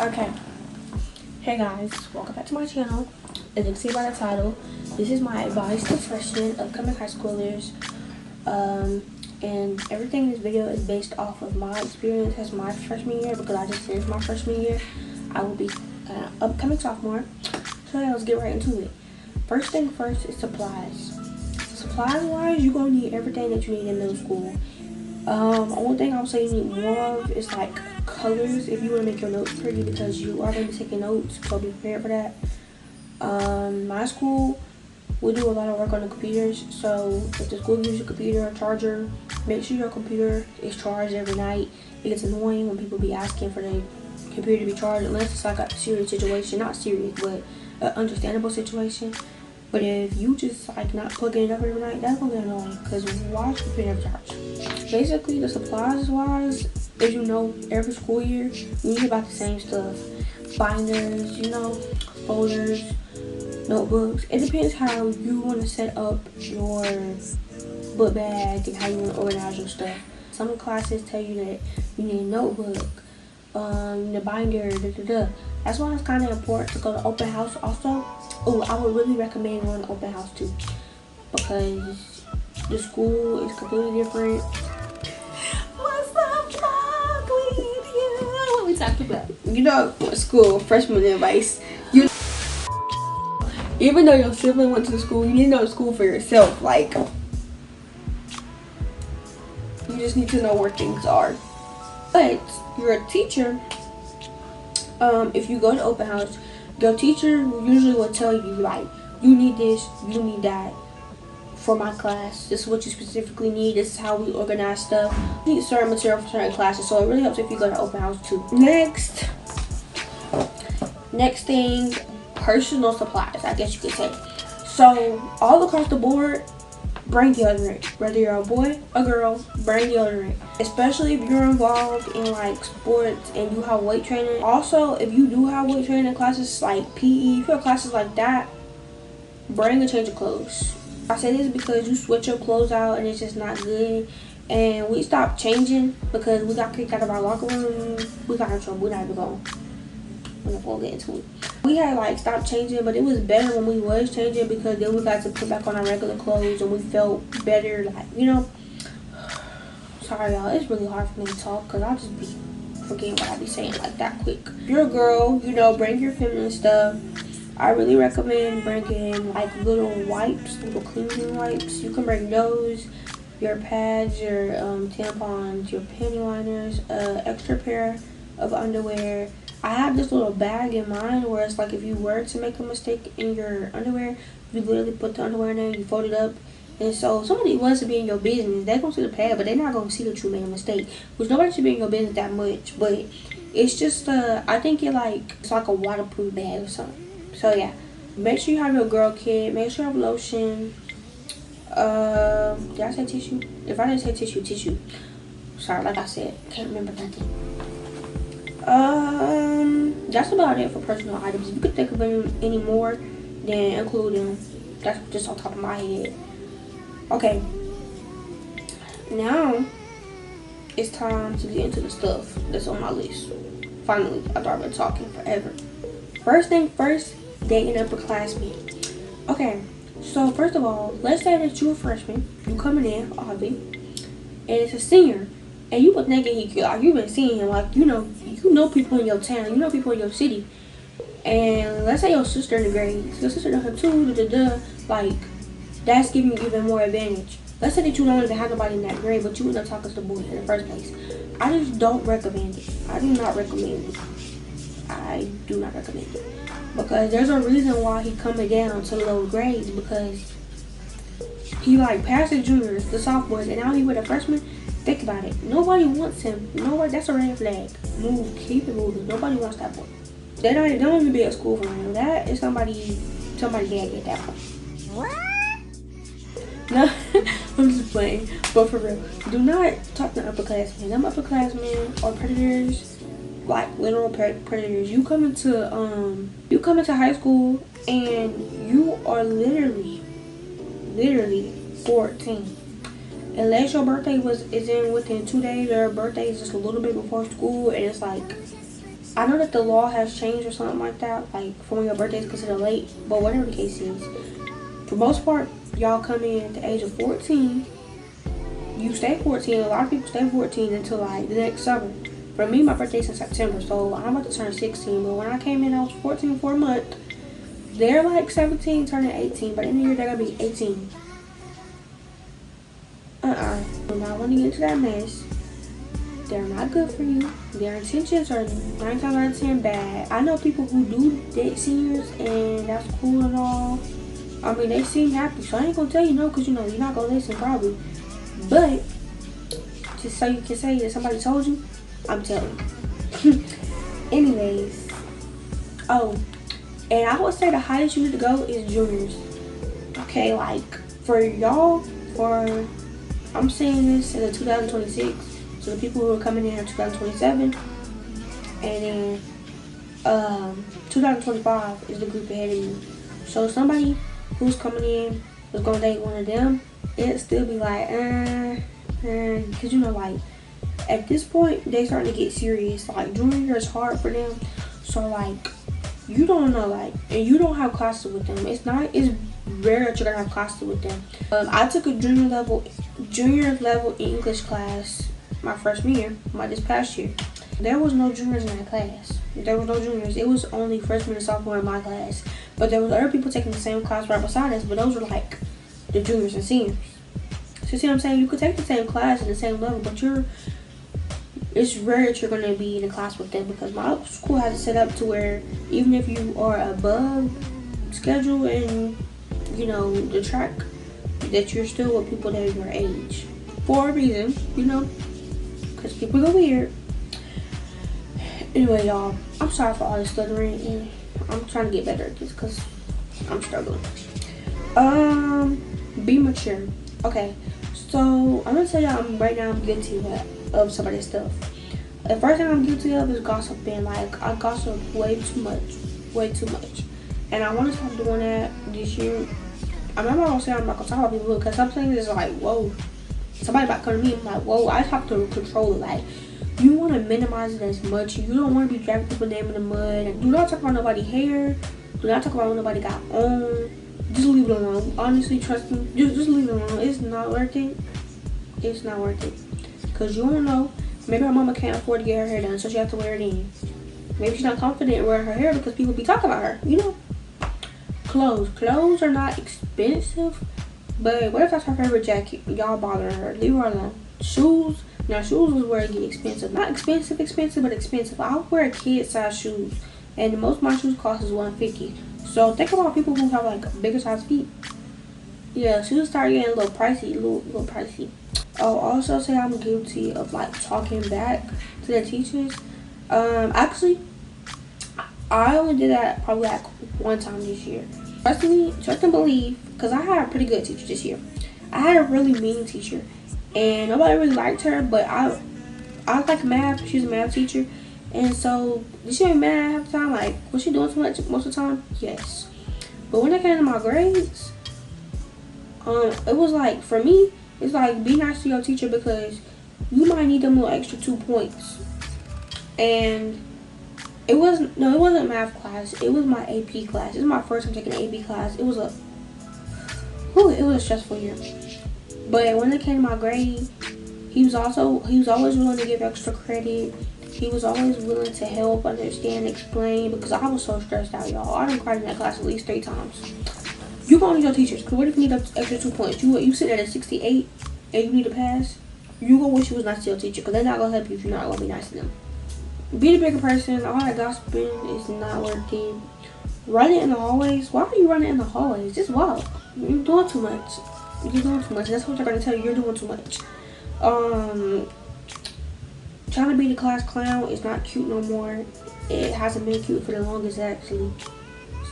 Okay, hey guys, welcome back to my channel. As you can see by the title, this is my advice to freshmen, upcoming high schoolers, and everything in this video is based off of my experience as my freshman year, because I just finished my freshman year. I will be an upcoming sophomore, so yeah, let's get right into it. First thing first is supplies. Supplies wise, you're gonna need everything that you need in middle school. Only thing I would say you need more of is like colors if you want to make your notes pretty, because you are going to be taking notes, so be prepared for that. My school, we do a lot of work on the computers, so if the school gives you a computer or charger, make sure your computer is charged every night. It gets annoying when people be asking for the computer to be charged, unless it's like a serious situation, not serious, but an understandable situation. But if you just like not plugging it up every night, that's gonna get annoying, because why is your computer never charged? Basically, the supplies wise, as you know, every school year you need about the same stuff: binders, folders, notebooks. It depends how you want to set up your book bag and how you want to organize your stuff. Some classes tell you that you need a notebook, the binder, That's why it's kind of important to go to open house also. Oh, I would really recommend going to open house too, because the school is completely different. What's up, vlog with you? What we talking about? School, freshman advice. Even though your sibling went to the school, you need to know the school for yourself. Like, you just need to know where things are. But you're a teacher. If you go to open house, your teacher usually will tell you, like, you need this, you need that for my class. This is what you specifically need. This is how we organize stuff. You need certain material for certain classes, so it really helps if you go to open house too. Next thing, personal supplies, I guess you could say. So all across the board, bring deodorant. Whether you're a boy or girl, bring deodorant. Especially if you're involved in like sports and you have weight training. Also, if you do have weight training classes like PE, if you have classes like that, bring a change of clothes. I say this because you switch your clothes out and it's just not good. And we stopped changing because we got kicked out of our locker room. We got in trouble. We're not even going. I'm not gonna get into it. We had like stopped changing, but it was better when we was changing, because then we got to put back on our regular clothes and we felt better, like, Sorry y'all, it's really hard for me to talk because I just be forgetting what I be saying like that quick. If you're a girl, bring your feminine stuff. I really recommend bringing like little wipes, little cleaning wipes. You can bring those, your pads, your tampons, your panty liners, extra pair of underwear. I have this little bag in mine where it's like if you were to make a mistake in your underwear, you literally put the underwear in there, you fold it up. And so somebody wants to be in your business, they're going to see the pad, but they're not going to see that you made a mistake. Which nobody should be in your business that much. But it's just, I think it's like a waterproof bag or something. So yeah, make sure you have your girl kit. Make sure you have lotion. Did I say tissue? If I didn't say tissue, tissue. Sorry, like I said, can't remember nothing. That's about it for personal items. If you could think of any more, then include them. That's just on top of my head. Okay, now it's time to get into the stuff that's on my list. Finally, after I've been talking forever. First thing first, dating upperclassmen. Okay, so first of all, let's say that you're a freshman, you coming in, obviously, and it's a senior. And you were thinking you've been seeing him, like, you know people in your town, you know people in your city. And let's say your sister in the grade, your sister know him too, like, that's giving you even more advantage. let's say that you don't even have nobody in that grade, but you end up talking to the boy in the first place. I just don't recommend it. I do not recommend it. I do not recommend it. Because there's a reason why he coming down to the lower grades, because he like passed the juniors, the sophomores, and now he with a freshman. Think about it. Nobody wants him. Nobody. That's a red flag. Move. Keep it moving. Nobody wants that boy. They don't even be at school for him. That is somebody dad at that point. What? No, I'm just playing. But for real, do not talk to upperclassmen. Them upperclassmen are predators, like literal predators. You come into high school and you are literally 14. Unless your birthday is in within 2 days, or your birthday is just a little bit before school, and it's like, I know that the law has changed or something like that, like for when your birthday is considered late, but whatever the case is, for most part, y'all come in at the age of 14. You stay 14. A lot of people stay 14 until like the next summer. For me, my birthday's in September, so I'm about to turn 16. But when I came in, I was 14 for a month. They're like 17, turning 18. By the end of the year, they're gonna be 18. Do not want to get into that mess. They're not good for you. Their intentions are 9 times out of 10 bad. I know people who do date seniors, and that's cool and all. I mean, they seem happy, so I ain't gonna tell you no, because you know you're not gonna listen probably. But just so you can say that somebody told you, I'm telling you. Anyways, oh, and I would say the highest you need to go is juniors. Okay, like for y'all, I'm saying this in the 2026. So the people who are coming in 2027, and then 2025 is the group ahead of you. So somebody who's coming in was gonna date one of them, it'd still be like, because you know, like at this point they starting to get serious. Like junior year is hard for them, so like you don't know, like, and you don't have classes with them. It's rare that you're gonna have classes with them. I took a junior level English class my freshman year, this past year. There was no juniors in that class. There was no juniors. It was only freshmen and sophomore in my class. But there was other people taking the same class right beside us, but those were like the juniors and seniors. So you see what I'm saying? You could take the same class at the same level, but it's rare that you're going to be in a class with them, because my school has it set up to where even if you are above schedule and, you know, the track, that you're still with people that are your age. For a reason, you know, because people are weird. Anyway, y'all, I'm sorry for all this stuttering, and I'm trying to get better at this because I'm struggling. Be mature. Okay, so I'm gonna tell y'all right now I'm guilty of some of this stuff. The first thing I'm guilty of is gossiping. Like, I gossip way too much, and I want to stop doing that this year. I'm not gonna say I'm not gonna talk about people, because some things is like, whoa, somebody about to come to me, I'm like, whoa, I just have to control it. Like, you want to minimize it as much. You don't want to be dragging people's name in the mud. And do not talk about nobody's hair. Do not talk about what nobody got on. Just leave it alone. Honestly, trust me. Just leave it alone. It's not worth it. It's not worth it. Because you don't know. Maybe her mama can't afford to get her hair done, so she has to wear it in. Maybe she's not confident in wearing her hair because people be talking about her. You know? Clothes are not expensive. But what if that's her favorite jacket? Y'all bothering her. Leave her alone. Shoes. Now, shoes is where it get expensive. Not expensive, but expensive. I wear kid size shoes, and most of my shoes cost is $150. So think about people who have like bigger size feet. Yeah, shoes start getting a little pricey, little pricey. I'll also say I'm guilty of like talking back to the teachers. Actually, I only did that probably like one time this year. Trust and believe, because I had a pretty good teacher this year. I had a really mean teacher. And nobody really liked her, but I like math. She's a math teacher. And so, did she be mad half the time? Like, was she doing too much most of the time? Yes. But when it came to my grades, it was like, for me, it's like, be nice to your teacher, because you might need them little extra 2 points. And it wasn't math class. It was my AP class. This is my first time taking an AP class. It was a stressful year. But when it came to my grade, he was always willing to give extra credit. He was always willing to help, understand, explain, because I was so stressed out, y'all. I done cried in that class at least 3 times. You gonna need your teachers. Cause what if you need extra 2 points? You sit at a 68 and you need to pass. You gonna wish you was nice to your teacher, cause they're not gonna help you if you're not gonna be nice to them. Be the bigger person. All that gossiping is not worth it. Running in the hallways. Why are you running in the hallways? Just walk. You're doing too much. You're doing too much. That's what they're gonna tell you. You're doing too much. Trying to be the class clown is not cute no more. It hasn't been cute for the longest actually.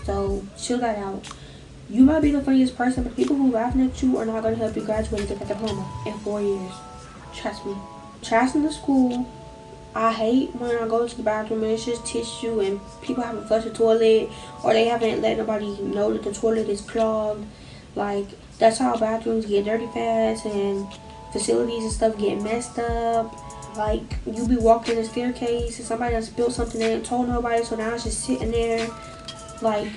So chill that out. You might be the funniest person, but people who laughing at you are not gonna help you graduate and get that diploma in 4 years. Trust me. Trash in the school. I hate when I go to the bathroom and it's just tissue and people haven't flushed the toilet, or they haven't let nobody know that the toilet is clogged. Like, that's how bathrooms get dirty fast and facilities and stuff get messed up. Like, you be walking the staircase and somebody done spilled something and ain't told nobody, so now it's just sitting there. Like,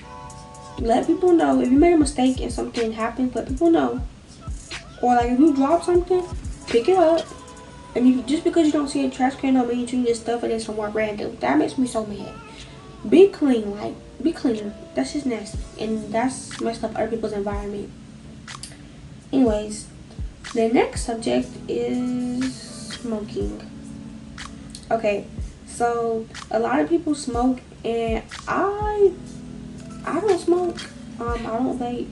let people know. If you made a mistake and something happens, let people know. Or like, if you drop something, pick it up. And if, just because you don't see a trash can don't mean you just stuff it in somewhere random. That makes me so mad. Be clean, like, be cleaner. That's just nasty. And that's messed up other people's environment. Anyways, the next subject is smoking. Okay, so a lot of people smoke, and I don't smoke. I don't vape,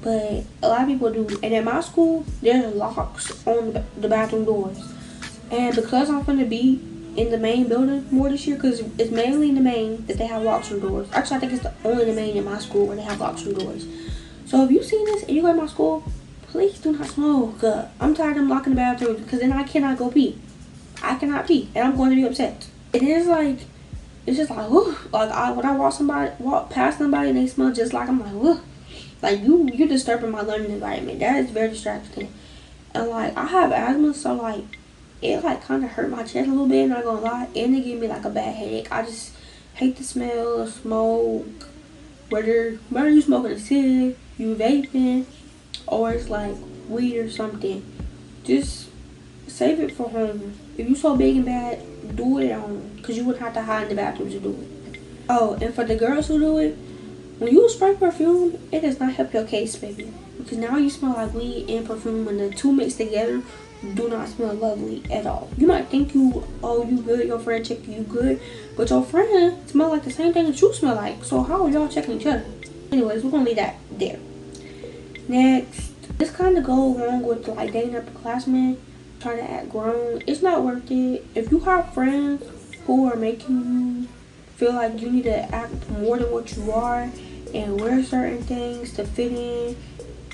but a lot of people do. And at my school, there's locks on the bathroom doors. And because I'm gonna be in the main building more this year, because it's mainly in the main that they have locks on doors. Actually, I think it's only the main in my school where they have locks on doors. So if you see this and you go to my school, please do not smoke. I'm tired of them locking the bathrooms because then I cannot go pee. I cannot pee, and I'm going to be upset. It is like, it's just like, whew. Like, when I walk past somebody and they smell just like, I'm like, whew. Like, you're disturbing my learning environment. That is very distracting. And like, I have asthma, so like, it like kind of hurt my chest a little bit, not gonna lie, and it gave me like a bad headache. I just hate the smell of smoke. Whether you smoking a cig, you vaping, or it's like weed or something, just save it for home. If you so big and bad, do it at home, because you wouldn't have to hide in the bathroom to do it. Oh, and for the girls who do it, when you spray perfume, it does not help your case, baby, because now you smell like weed and perfume, and the two mixed together do not smell lovely at all. You might think you good, your friend check you good, but your friend smell like the same thing that you smell like. So how are y'all checking each other? Anyways, we're gonna leave that there. Next, this kind of go along with like dating upperclassmen, trying to act grown. It's not worth it. If you have friends who are making you feel like you need to act more than what you are and wear certain things to fit in,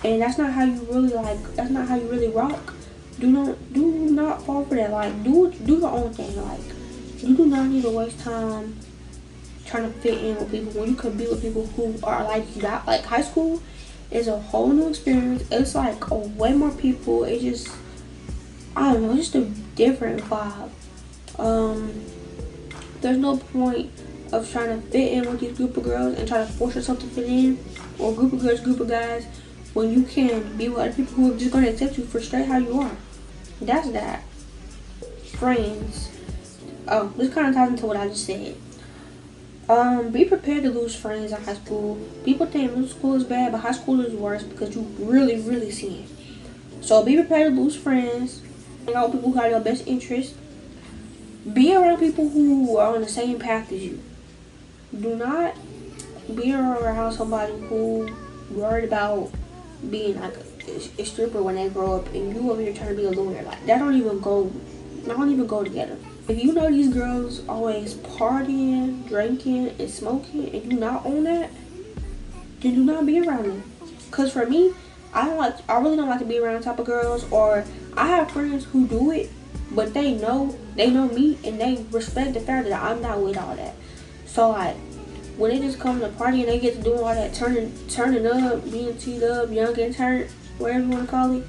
and that's not how you really rock, do not fall for that. Like, do your own thing. Like, you do not need to waste time trying to fit in with people when you could be with people who are like you. That, like, high school is a whole new experience. It's like way more people. It just, I don't know, it's just a different vibe. There's no point of trying to fit in with these group of girls and try to force yourself to fit in, or group of girls, group of guys, when you can be with other people who are just gonna accept you for straight how you are. That's that. Friends. Oh, this kind of ties into what I just said. Be prepared to lose friends in high school. People think middle school is bad, but high school is worse because you really see it. So be prepared to lose friends. Hang out with people who have your best interest. Be around people who are on the same path as you. Do not be around somebody who worried about being like a stripper when they grow up, and you over here trying to be a lawyer. Like, that don't even go together. If you know these girls always partying, drinking, and smoking, and you not on that, then do not be around them. Cause for me, I really don't like to be around type of girls. Or I have friends who do it, but they know me, and they respect the fact that I'm not with all that. So like, when they just come to party and they get to doing all that turning up, being teed up, young and turned, whatever you want to call it,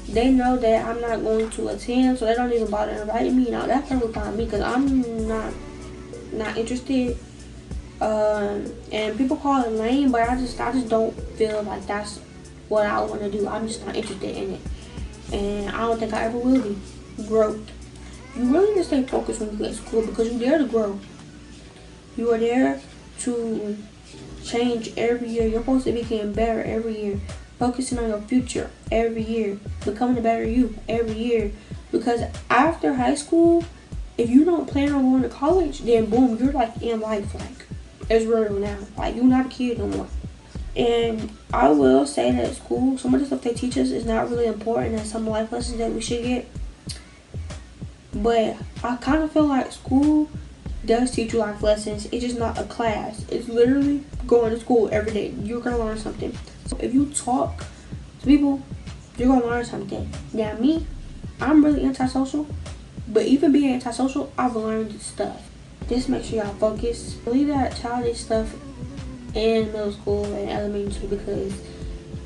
they know that I'm not going to attend, so they don't even bother inviting me. Now that's totally fine with me, because I'm not interested. And people call it lame, but I just don't feel like that's what I want to do. I'm just not interested in it, and I don't think I ever will be. Growth. You really need to stay focused when you get to school, because you're there to grow. You are there to change every year. You're supposed to be getting better every year, focusing on your future every year, becoming a better you every year. Because after high school, if you don't plan on going to college, then boom, you're like in life, like it's real now. Like you're not a kid no more. And I will say that at school, some of the stuff they teach us is not really important and some life lessons that we should get. But I kind of feel like school does teach you life lessons. It's just not a class. It's literally going to school every day. You're going to learn something. So if you talk to people, you're going to learn something. Now me, I'm really antisocial. But even being antisocial, I've learned stuff. Just make sure y'all focus. Leave that childish stuff in middle school and elementary, because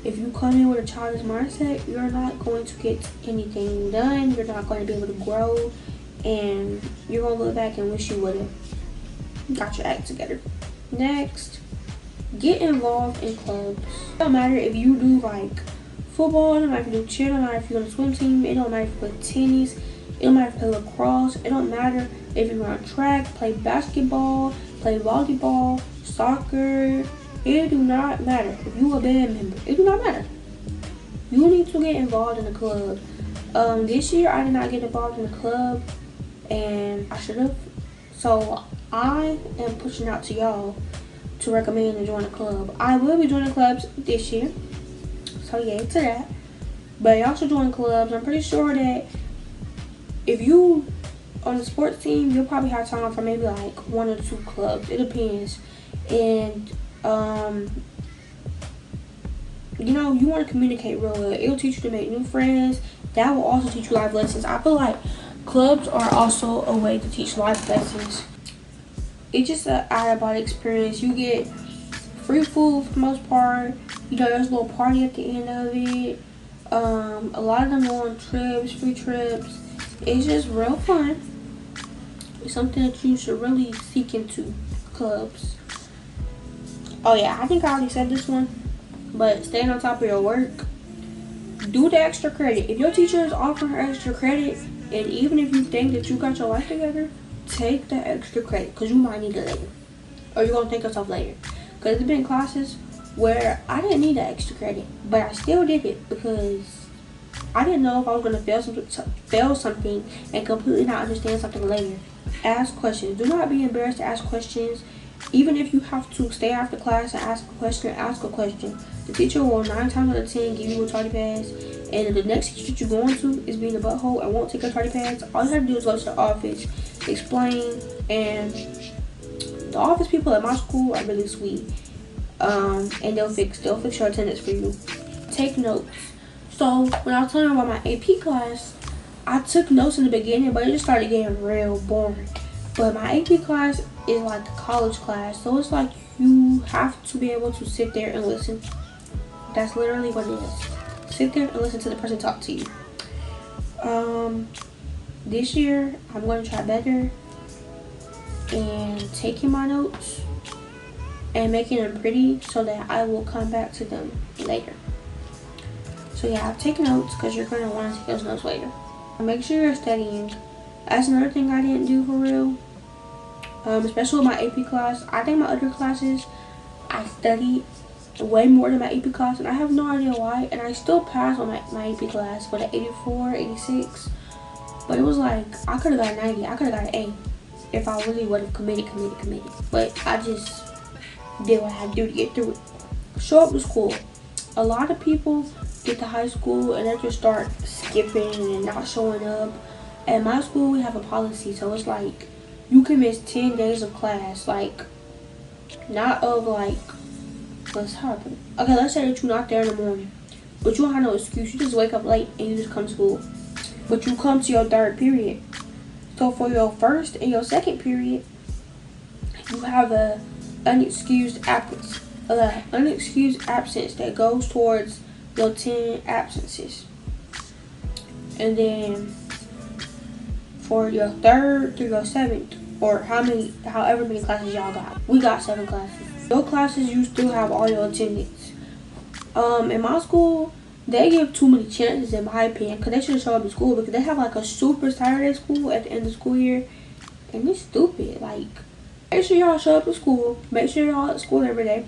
if you come in with a childish mindset, you're not going to get anything done. You're not going to be able to grow, and you're going to look back and wish you would have got your act together. Next, get involved in clubs. It don't matter if you do like football, it don't matter if you do cheer, it don't matter if you're on a swim team, it don't matter if you play tennis, it don't matter if you play lacrosse, it don't matter if you run track, play basketball, play volleyball, soccer. It do not matter. If you a band member, it do not matter. You need to get involved in the club. This year I did not get involved in the club, and I should have. So I am pushing out to y'all to recommend and join a club. I will be joining clubs this year, so yay to that. But y'all should join clubs. I'm pretty sure that if you on the sports team, you'll probably have time for maybe like 1 or 2 clubs. It depends. And you know, you want to communicate real well. It'll teach you to make new friends. That will also teach you life lessons. I feel like clubs are also a way to teach life lessons. It's just an out-of-body experience. You get free food for the most part. You know, there's a little party at the end of it. A lot of them go on trips, free trips. It's just real fun. It's something that you should really seek into, clubs. Oh yeah, I think I already said this one, but staying on top of your work. Do the extra credit. If your teacher is offering extra credit, and even if you think that you got your life together, take the extra credit, because you might need it later. Or you're going to thank yourself later. Because there's been classes where I didn't need that extra credit, but I still did it because I didn't know if I was going to fail something and completely not understand something later. Ask questions. Do not be embarrassed to ask questions. Even if you have to stay after class and ask a question, ask a question. The teacher will 9 times out of 10 give you a tardy pass. And if the next teacher that you're going to is being a butthole and won't take a tardy pass, all you have to do is go to the office, explain, and the office people at my school are really sweet. And they'll fix your attendance for you. Take notes. So when I was telling you about my AP class, I took notes in the beginning, but it just started getting real boring. But my AP class is like a college class, so it's like you have to be able to sit there and listen. That's literally what it is. Sit there and listen to the person talk to you. This year I'm going to try better and taking my notes and making them pretty so that I will come back to them later. So yeah, I've taken notes because you're going to want to take those notes later. Make sure you're studying. That's another thing I didn't do for real. Especially with my AP class. I think my other classes, I studied way more than my AP class, and I have no idea why. And I still passed on my AP class with an 84, 86. But it was like, I could have got a 90. I could have got an A if I really would have committed. But I just did what I had to do to get through it. Show up to school. A lot of people get to high school and they just start skipping and not showing up. At my school, we have a policy, so it's like you can miss 10 days of class. Like, not of like, what's happening? Okay, let's say that you're not there in the morning, but you don't have no excuse. You just wake up late and you just come to school. But you come to your 3rd period. So for your 1st and your 2nd period, you have a unexcused absence. Unexcused absence that goes towards your 10 absences. And then for your 3rd through your 7th, or however many classes y'all got. We got 7 classes. Your classes, you still have all your attendance. In my school, they give too many chances in my opinion, because they should show up to school, because they have like a super Saturday school at the end of the school year, and it's stupid. Like, make sure y'all show up to school. Make sure y'all at school every day.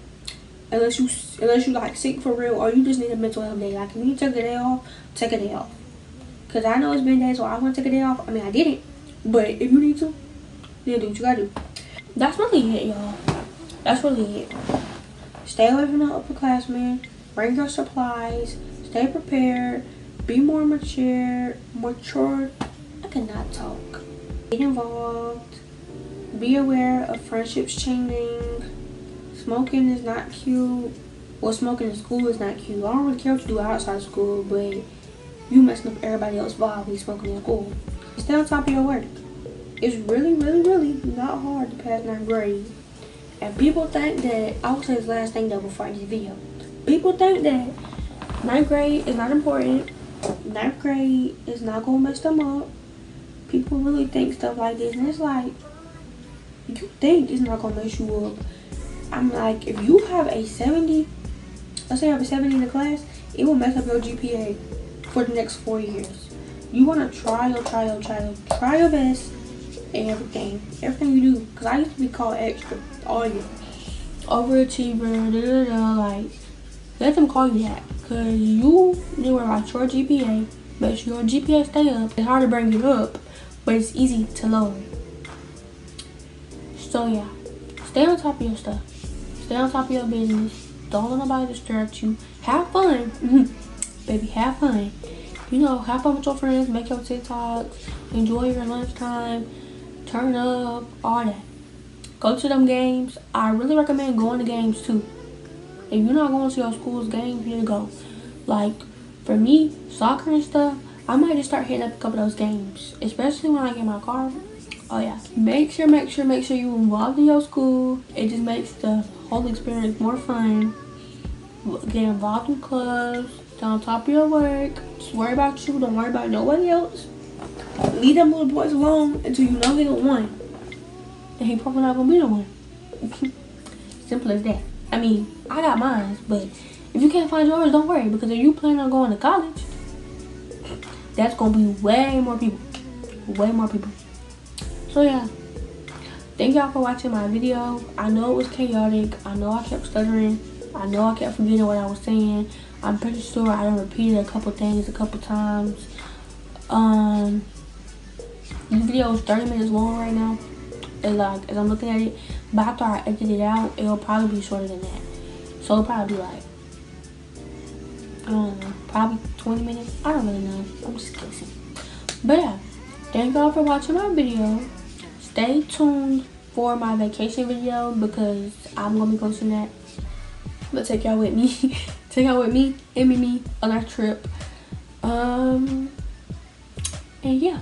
unless you like sick for real, or you just need a mental health day. Like if you need to take a day off, take a day off. Cause I know it's been days where I want to take a day off. I mean, I didn't, but if you need to, then do what you gotta do. That's really it, y'all. That's really it. Stay away from the upperclassmen. Bring your supplies. Stay prepared. Be more mature. I cannot talk. Get involved. Be aware of friendships changing. Smoking is not cute. Well, smoking in school is not cute. I don't really care what you do outside of school, but you messing up everybody else's vibe when you smoking in school. Stay on top of your work. It's really, really, really not hard to pass 9th grade. And people think that, I will say this last thing though before I end this video. People think that 9th grade is not important. 9th grade is not gonna mess them up. People really think stuff like this, and it's like, you think it's not gonna mess you up. I'm like, if you have a 70, let's say you have a 70 in the class, it will mess up your GPA for the next 4 years. You wanna try your best and everything you do. Cause I used to be called extra all year, overachiever, like let them call you that. Cause you worry about your GPA, make sure your GPA stay up. It's hard to bring it up, but it's easy to lower it. So yeah, stay on top of your stuff. Stay on top of your business. Don't let nobody distract you. Have fun, baby. Have fun. You know, have fun with your friends. Make your TikToks. Enjoy your lunchtime. Turn up, all that. Go to them games. I really recommend going to games too. If you're not going to your school's games, you need to go. Like, for me, soccer and stuff, I might just start hitting up a couple of those games. Especially when I get my car. Oh yeah. Make sure you're involved in your school. It just makes the whole experience more fun. Get involved in clubs. Stay on top of your work. Just worry about you. Don't worry about nobody else. Leave them little boys alone until you know they're the one. And he probably not gonna be the one. Simple as that. I mean, I got mine, but if you can't find yours, don't worry. Because if you plan on going to college, that's gonna be way more people. Way more people. So yeah. Thank y'all for watching my video. I know it was chaotic. I know I kept stuttering. I know I kept forgetting what I was saying. I'm pretty sure I done repeated a couple things a couple times. This video is 30 minutes long right now. And like, as I'm looking at it, but after I edit it out, it'll probably be shorter than that. So it'll probably be like, I don't know, probably 20 minutes. I don't really know. I'm just guessing. But yeah, thank y'all for watching my video. Stay tuned for my vacation video because I'm gonna be posting that. But take y'all with me. Take y'all with me and me on our trip. And yeah.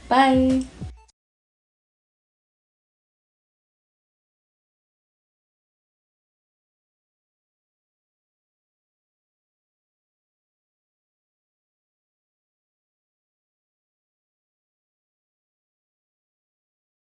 Bye.